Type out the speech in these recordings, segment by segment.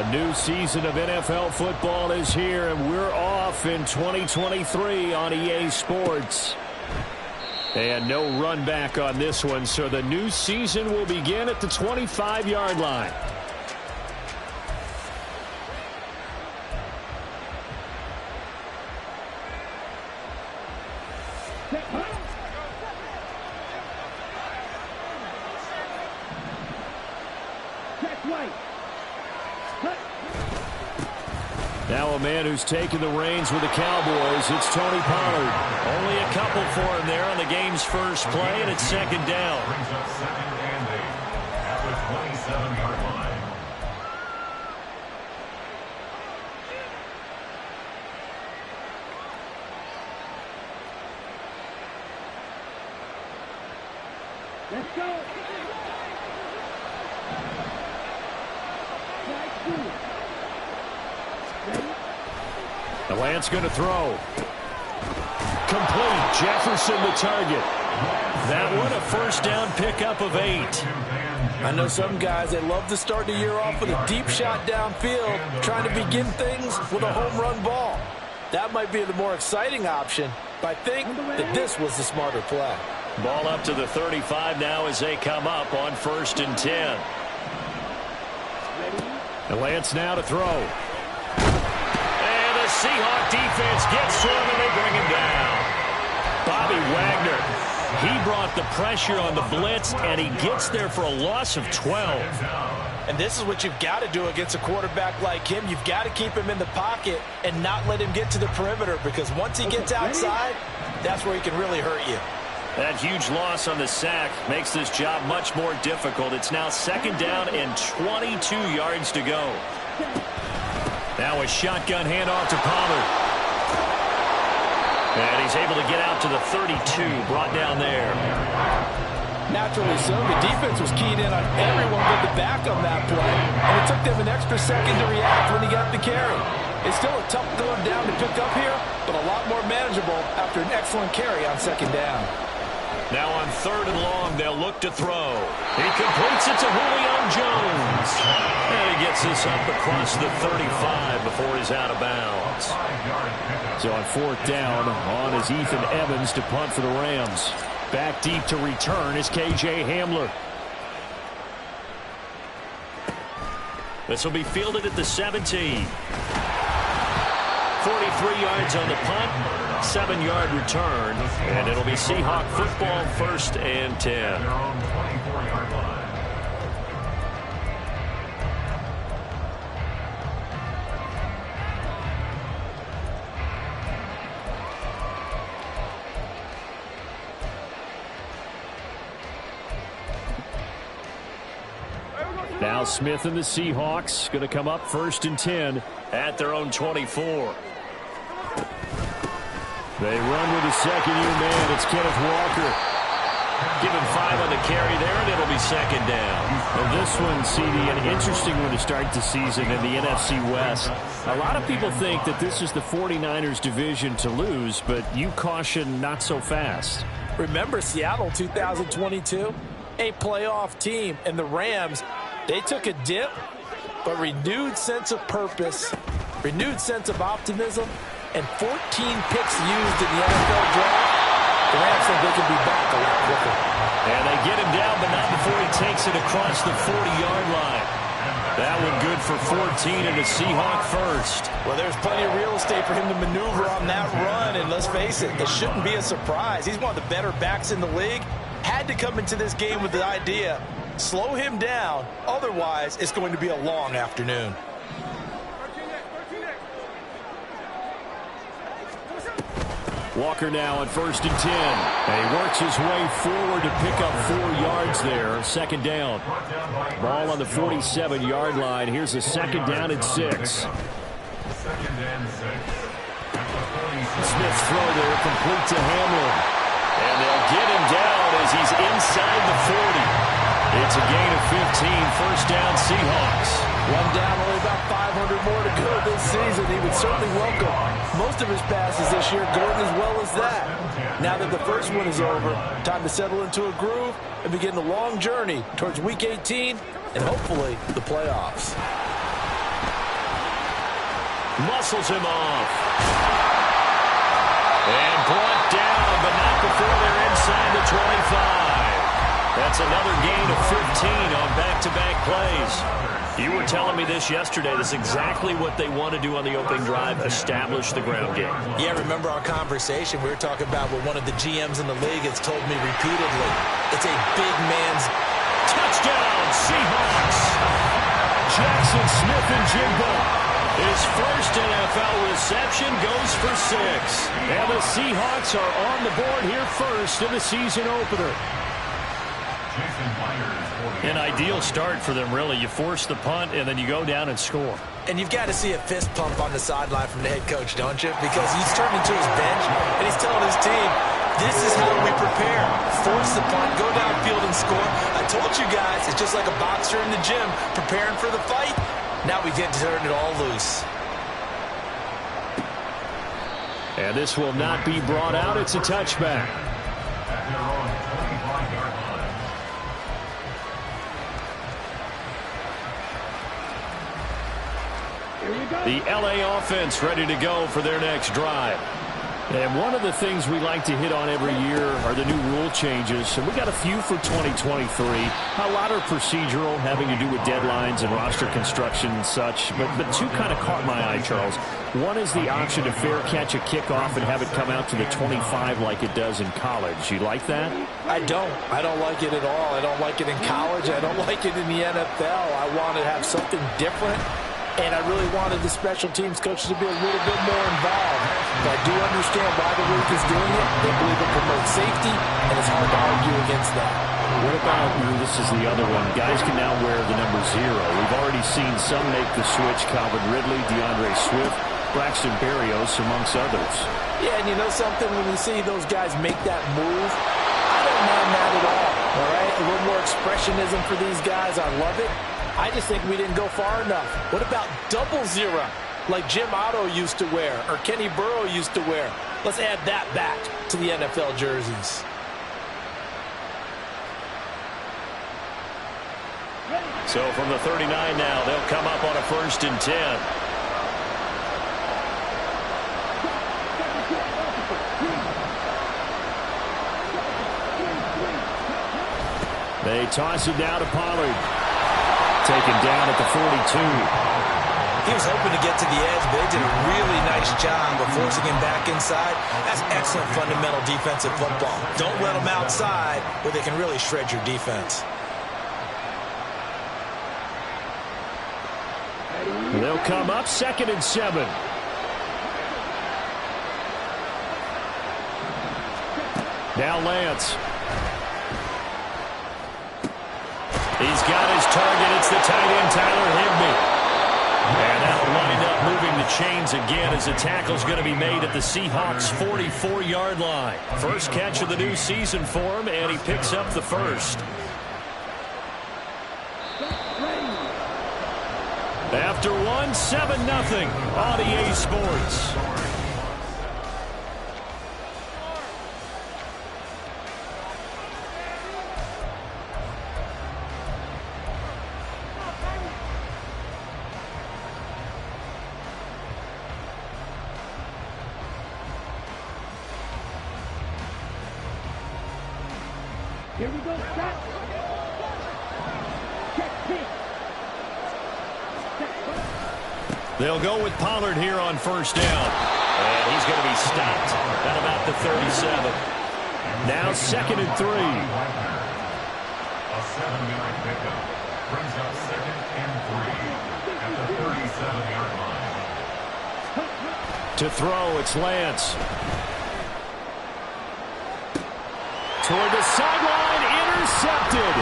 A new season of NFL football is here, and we're off in 2023 on EA Sports. And no run back on this one, so the new season will begin at the 25-yard line. Now a man who's taken the reins with the Cowboys, it's Tony Pollard. Only a couple for him there on the game's first play, and it's second down. Brings up second and 8 at the 27-yard line. Let's go. The Lance going to throw. Complete. Jefferson the target. That one a first down pickup of 8. I know some guys, they love to start the year off with a deep shot downfield, trying to begin things with a home run ball. That might be the more exciting option, but I think that this was the smarter play. Ball up to the 35 now as they come up on 1st and 10. The Lance now to throw. Seahawk defense gets to him, and they bring him down. Bobby Wagner, he brought the pressure on the blitz, and he gets there for a loss of 12. And this is what you've got to do against a quarterback like him. You've got to keep him in the pocket and not let him get to the perimeter, because once he gets outside, that's where he can really hurt you. That huge loss on the sack makes this job much more difficult. It's now second down and 22 yards to go. Now a shotgun handoff to Pollard. And he's able to get out to the 32, brought down there. Naturally so. The defense was keyed in on everyone with the back on that play, and it took them an extra second to react when he got the carry. It's still a tough going down to pick up here, but a lot more manageable after an excellent carry on second down. Now on 3rd and long, they'll look to throw. He completes it to Julio Jones. And he gets this up across the 35 before he's out of bounds. So on 4th down, on is Ethan Evans to punt for the Rams. Back deep to return is KJ Hamler. This will be fielded at the 17. 43 yards on the punt. 7-yard return, and it'll be Seahawk football 1st and 10. Now Smith and the Seahawks going to come up 1st and 10 at their own 24. They run with a second-year man. It's Kenneth Walker. Give him 5 on the carry there, and it'll be second down. And this one, CD, an interesting one to start the season in the NFC West. A lot of people think that this is the 49ers division to lose, but you caution not so fast. Remember Seattle 2022? A playoff team, and the Rams, they took a dip, but renewed sense of purpose, renewed sense of optimism, and 14 picks used in the NFL draft. The Rams think they can be back a lot quicker. And they get him down, but not before he takes it across the 40-yard line. That one good for 14 and a Seahawk first. Well, there's plenty of real estate for him to maneuver on that run, and let's face it, it shouldn't be a surprise. He's one of the better backs in the league. Had to come into this game with the idea, slow him down, otherwise it's going to be a long afternoon. Walker now on 1st and 10. And he works his way forward to pick up 4 yards there. Second down. Ball on the 47-yard line. Here's a second down and 6. Smith's throw there complete to Hamlin. And they'll get him down as he's inside the 40. It's a gain of 15. First down, Seahawks. One down, only about 500 more to go this season. He would certainly welcome most of his passes this year going as well as that. Now that the first one is over, time to settle into a groove and begin the long journey towards Week 18 and hopefully the playoffs. Muscles him off. And brought down, but not before they're inside the 25. That's another gain of 15 on back-to-back plays. You were telling me this yesterday. This is exactly what they want to do on the opening drive, establish the ground game. Yeah, remember our conversation? We were talking about what one of the GMs in the league has told me repeatedly. It's a big man's touchdown, Seahawks. Jackson Smith-Njigba. His first NFL reception goes for 6. And the Seahawks are on the board here first in the season opener. An ideal start for them, really. You force the punt, and then you go down and score. And you've got to see a fist pump on the sideline from the head coach, don't you? Because he's turned into his bench, and he's telling his team, this is how we prepare. Force the punt, go downfield and score. I told you guys, it's just like a boxer in the gym preparing for the fight. Now we get to turn it all loose. And this will not be brought out. It's a touchback. The LA offense ready to go for their next drive. And one of the things we like to hit on every year are the new rule changes. And we got a few for 2023. A lot are procedural, having to do with deadlines and roster construction and such. But two kind of caught my eye, Charles. One is the option to fair catch a kickoff and have it come out to the 25 like it does in college. You like that? I don't. I don't like it at all. I don't like it in college. I don't like it in the NFL. I want to have something different. And I really wanted the special teams coaches to be a little bit more involved. But I do understand why the league is doing it. They believe it promotes safety, and it's hard to argue against that. What about, this is the other one, guys can now wear the number 0. We've already seen some make the switch, Calvin Ridley, DeAndre Swift, Braxton Berrios, amongst others. Yeah, and you know something? When you see those guys make that move, I don't mind that at all right? A little more expressionism for these guys. I love it. I just think we didn't go far enough. What about 00, like Jim Otto used to wear or Kenny Burrow used to wear? Let's add that back to the NFL jerseys. So from the 39 now, they'll come up on a 1st and 10. They toss it down to Pollard. Taken down at the 42. He was hoping to get to the edge, but they did a really nice job of forcing him back inside. That's excellent fundamental defensive football. Don't let them outside where they can really shred your defense. They'll come up 2nd and 7. Now Lance. He's got his target. It's the tight end, Tyler Higbee. And that'll wind up moving the chains again as the tackle's going to be made at the Seahawks' 44-yard line. First catch of the new season for him, and he picks up the first. After one, 7-0 on EA Sports. Here we go, stop. Check, kick. They'll go with Pollard here on 1st down. And he's going to be stopped at about the 37. Now 2nd and 3. A 7-yard pickup brings up 2nd and 3 at the 37-yard line. To throw, it's Lance. Toward the sideline, intercepted.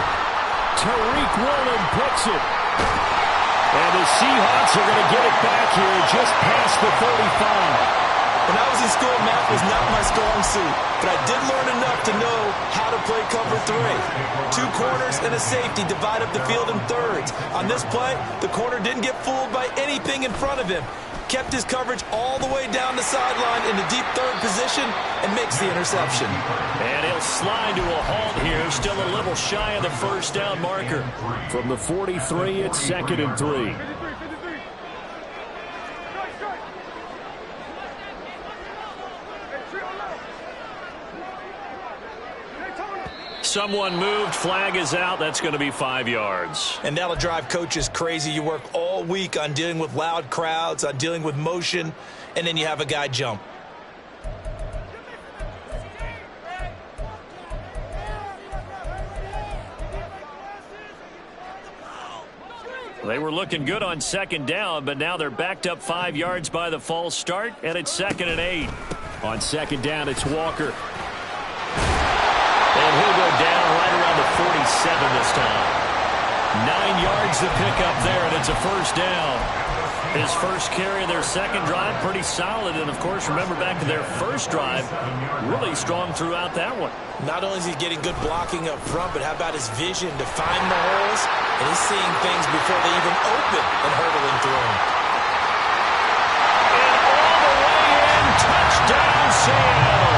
Tariq Woolen picks it. And the Seahawks are going to get it back here just past the 35. When I was in school, math was not my strong suit, but I did learn enough to know how to play cover 3. 2 corners and a safety divide up the field in thirds. On this play, the corner didn't get fooled by anything in front of him. Kept his coverage all the way down the sideline in the deep third position and makes the interception. And he'll slide to a halt here, still a little shy of the 1st down marker. From the 43, it's 2nd and 3. someone moved. Flag is out. That's going to be 5 yards. And that'll drive coaches crazy. You work all week on dealing with loud crowds, on dealing with motion, and then you have a guy jump. They were looking good on second down, but now they're backed up 5 yards by the false start, and it's 2nd and 8. On second down, it's Walker. And he'll go down right around the 47 this time. 9 yards to pick up there, and it's a first down. His first carry of their second drive, pretty solid. And, of course, remember back to their first drive, really strong throughout that one. Not only is he getting good blocking up front, but how about his vision to find the holes? And he's seeing things before they even open and hurdling through them. And all the way in, touchdown Seattle.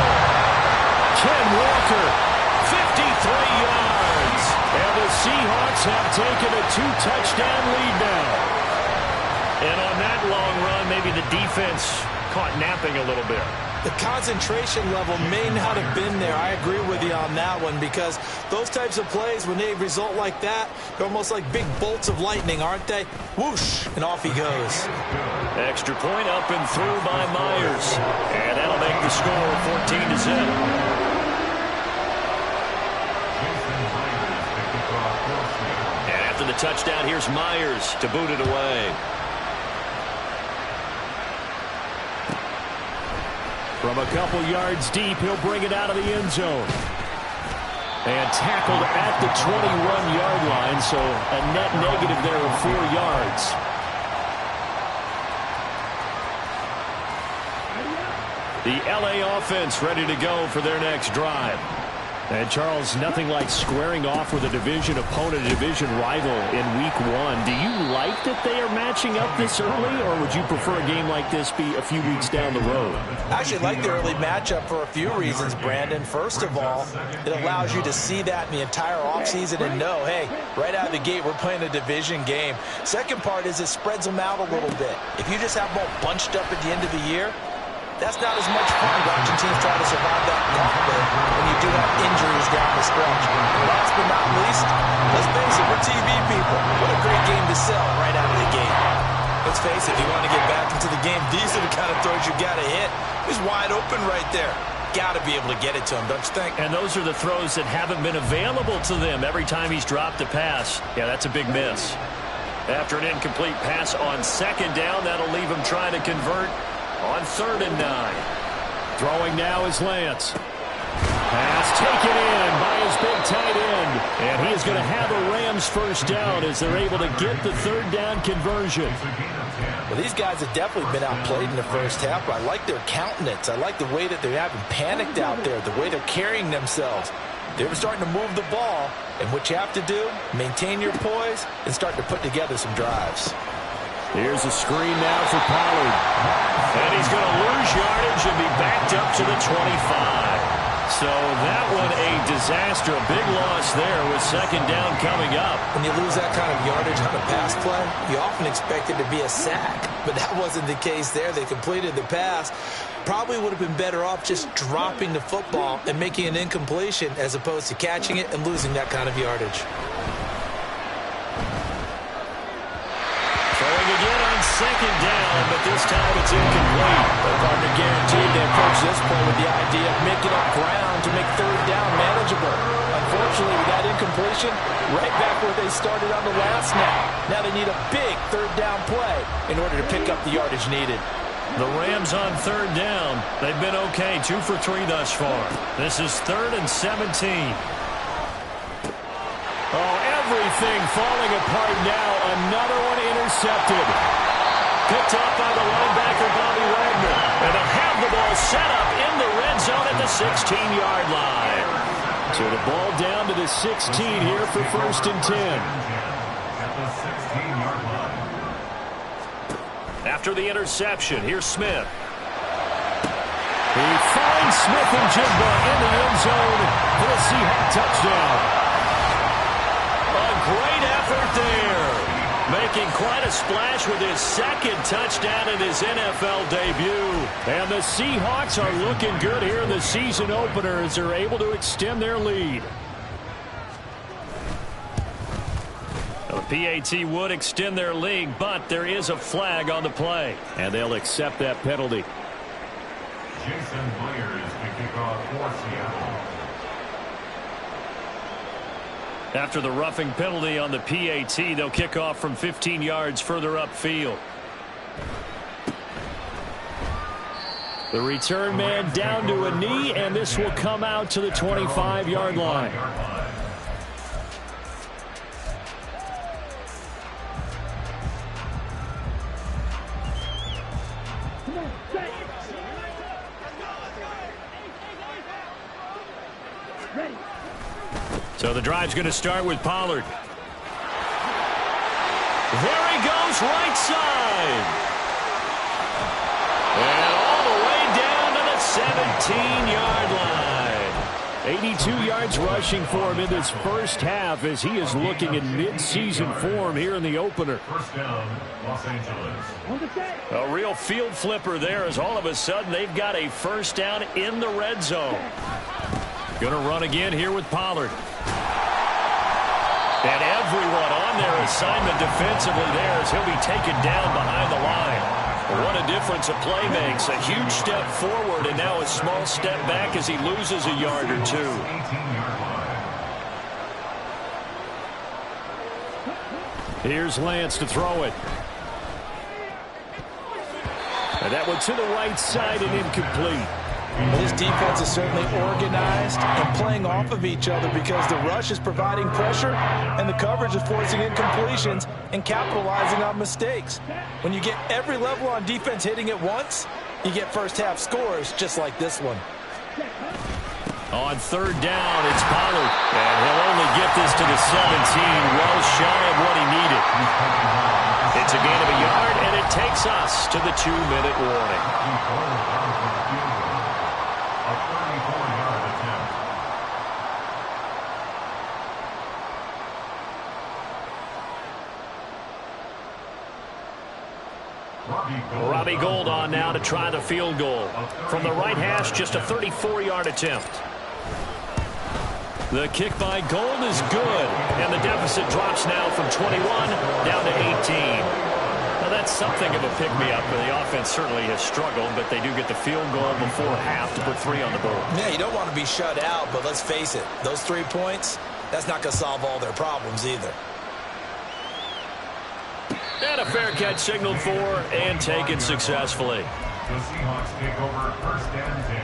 Ken Walker, 53 yards. and the Seahawks have taken a 2-touchdown lead now. And on that long run, maybe the defense caught napping a little bit. The concentration level may not have been there. I agree with you on that one, because those types of plays, when they result like that, they're almost like big bolts of lightning, aren't they? Whoosh, and off he goes. Extra point up and through by Myers. And that'll make the score 14-0. And after the touchdown, here's Myers to boot it away. From a couple yards deep, he'll bring it out of the end zone. And tackled at the 21-yard line, so a net negative there of 4 yards. The LA offense ready to go for their next drive. And, Charles, nothing like squaring off with a division opponent, a division rival in week 1. Do you like that they are matching up this early, or would you prefer a game like this be a few weeks down the road? I actually like the early matchup for a few reasons, Brandon. First of all, it allows you to see that in the entire offseason and know, hey, right out of the gate, we're playing a division game. Second part is it spreads them out a little bit. If you just have them all bunched up at the end of the year, that's not as much fun watching teams try to survive that gauntlet when you do have injuries down the stretch. And last but not least, let's face it, we're TV people. What a great game to sell right out of the gate. Let's face it, if you want to get back into the game, these are the kind of throws you got to hit. He's wide open right there. Got to be able to get it to him, don't you think? And those are the throws that haven't been available to them every time he's dropped a pass. Yeah, that's a big miss. After an incomplete pass on second down, that'll leave him trying to convert on 3rd and 9. Throwing now is Lance. Pass taken in by his big tight end. And he is going to have a Rams first down as they're able to get the 3rd down conversion. Well, these guys have definitely been outplayed in the first half, but I like their countenance. I like the way that they haven't panicked out there, the way they're carrying themselves. They're starting to move the ball, and what you have to do, maintain your poise and start to put together some drives. Here's a screen now for Pollard. And he's going to lose yardage and be backed up to the 25. So that one a disaster. A big loss there with second down coming up. When you lose that kind of yardage on a pass play, you often expect it to be a sack. But that wasn't the case there. They completed the pass. Probably would have been better off just dropping the football and making an incompletion as opposed to catching it and losing that kind of yardage. Throwing again on second down, but this time it's incomplete. The partner guaranteed they approach this play with the idea of making up ground to make 3rd down manageable. Unfortunately, with that incompletion, right back where they started on the last snap. Now they need a big 3rd down play in order to pick up the yardage needed. The Rams on 3rd down. They've been okay, 2 for 3 thus far. This is 3rd and 17. Oh, everything falling apart now. Another one intercepted. Picked off by the linebacker, Bobby Wagner. And they'll have the ball set up in the red zone at the 16-yard line. So the ball down to the 16 here for 1st and 10. At the 16-yard line. After the interception, here's Smith. He finds Smith and Jigba in the end zone for a Seahawk touchdown. A great effort there. Making quite a splash with his 2nd touchdown in his NFL debut. And the Seahawks are looking good here in the season opener as they're able to extend their lead. PAT would extend their lead, but there is a flag on the play, and they'll accept that penalty. Jason Myers to kick off for Seattle. After the roughing penalty on the PAT, they'll kick off from 15 yards further upfield. The return man down to a knee, and this will come out to the 25-yard line. So the drive's going to start with Pollard. There he goes, right side. And all the way down to the 17-yard line. 82 yards rushing for him in this first half as he is looking in mid-season form here in the opener. First down, Los Angeles. A real field flipper there as all of a sudden they've got a first down in the red zone. Going to run again here with Pollard. And everyone on their assignment defensively there as he'll be taken down behind the line. What a difference a play makes. A huge step forward and now a small step back as he loses a yard or two. 18-yard line. Here's Lance to throw it. And that one to the right side and incomplete. This defense is certainly organized and playing off of each other because the rush is providing pressure and the coverage is forcing incompletions and capitalizing on mistakes. When you get every level on defense hitting at once, you get first-half scores just like this one. On third down, it's Pollard. And he'll only get this to the 17, well shy of what he needed. It's a gain of a yard, and it takes us to the 2-minute warning. A 34-yard attempt. Robbie Gould on now to try the field goal. From the right hash, just a 34-yard attempt. The kick by Gould is good, and the deficit drops now from 21 down to 18. Now that's something of a pick-me-up. The offense certainly has struggled, but they do get the field goal before half to put 3 on the board. Yeah, you don't want to be shut out, but let's face it, those 3 points, that's not going to solve all their problems either. And a fair catch signaled for and taken successfully. The Seahawks take over first and 10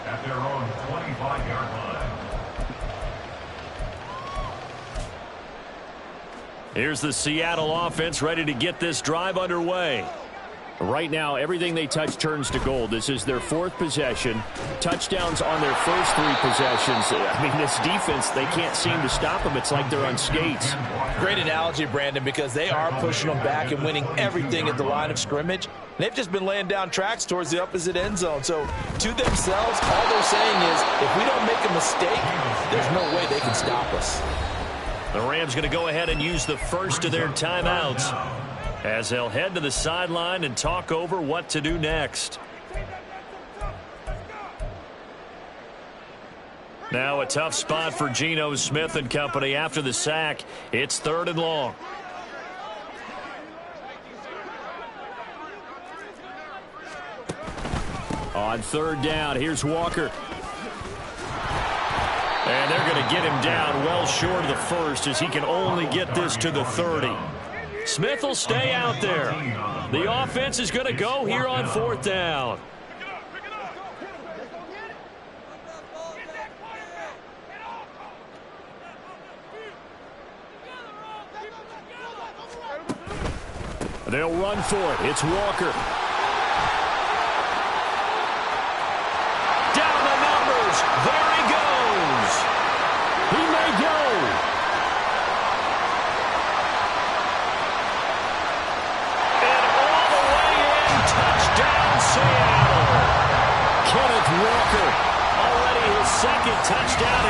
at their own 25-yard line. Here's the Seattle offense ready to get this drive underway. Right now, everything they touch turns to gold. This is their 4th possession. Touchdowns on their first 3 possessions. I mean, this defense, they can't seem to stop them. It's like they're on skates. Great analogy, Brandon, because they are pushing them back and winning everything at the line of scrimmage. They've just been laying down tracks towards the opposite end zone. So, to themselves, all they're saying is, if we don't make a mistake, there's no way they can stop us. The Rams going to go ahead and use the first of their timeouts as they'll head to the sideline and talk over what to do next. Now a tough spot for Geno Smith and company after the sack. It's 3rd and long. On 3rd down, here's Walker. And they're going to get him down well short of the first as he can only get this to the 30. Smith will stay out there. The offense is going to go here on 4th down. They'll run for it. It's Walker.